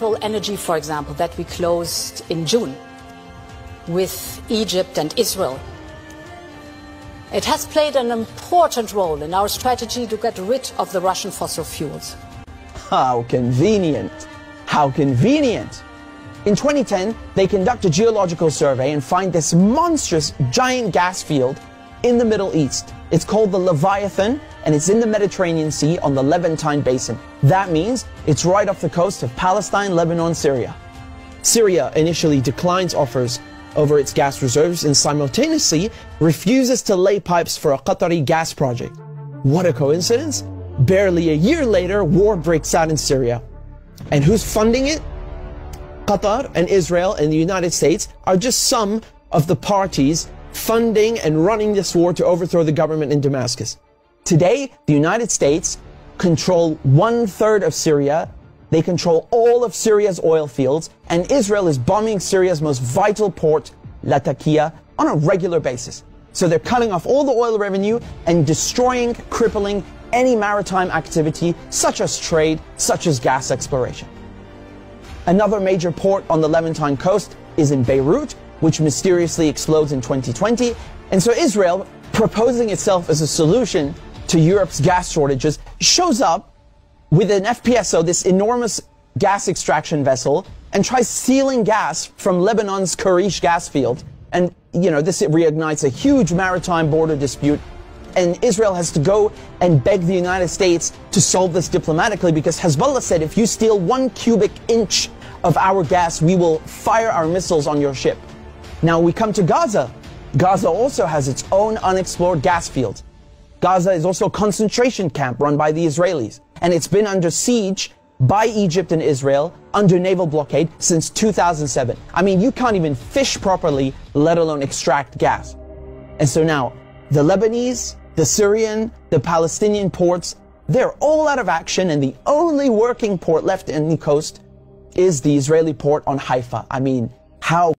bilateral energy, for example, that we closed in June with Egypt and Israel, it has played an important role in our strategy to get rid of the Russian fossil fuels. How convenient! How convenient! In 2010, they conduct a geological survey and find this monstrous giant gas field in the Middle East. It's called the Leviathan, and it's in the Mediterranean Sea on the Levantine Basin. That means it's right off the coast of Palestine, Lebanon, Syria. Syria initially declines offers over its gas reserves and simultaneously refuses to lay pipes for a Qatari gas project. What a coincidence! Barely a year later, war breaks out in Syria. And who's funding it? Qatar and Israel and the United States are just some of the parties funding and running this war to overthrow the government in Damascus. Today, the United States control 1/3 of Syria. They control all of Syria's oil fields, and Israel is bombing Syria's most vital port, Latakia, on a regular basis. So they're cutting off all the oil revenue and destroying, crippling any maritime activity, such as trade, such as gas exploration. Another major port on the Levantine coast is in Beirut, which mysteriously explodes in 2020. And so Israel, proposing itself as a solution to Europe's gas shortages, shows up with an FPSO, this enormous gas extraction vessel, and tries stealing gas from Lebanon's Karish gas field. And, this reignites a huge maritime border dispute. And Israel has to go and beg the United States to solve this diplomatically, because Hezbollah said, if you steal 1 cubic inch of our gas, we will fire our missiles on your ship. Now we come to Gaza. Gaza also has its own unexplored gas fields. Gaza is also a concentration camp run by the Israelis, and it's been under siege by Egypt and Israel under naval blockade since 2007. I mean, you can't even fish properly, let alone extract gas. And so now, the Lebanese, the Syrian, the Palestinian ports, they're all out of action, and the only working port left in the coast is the Israeli port on Haifa. I mean, how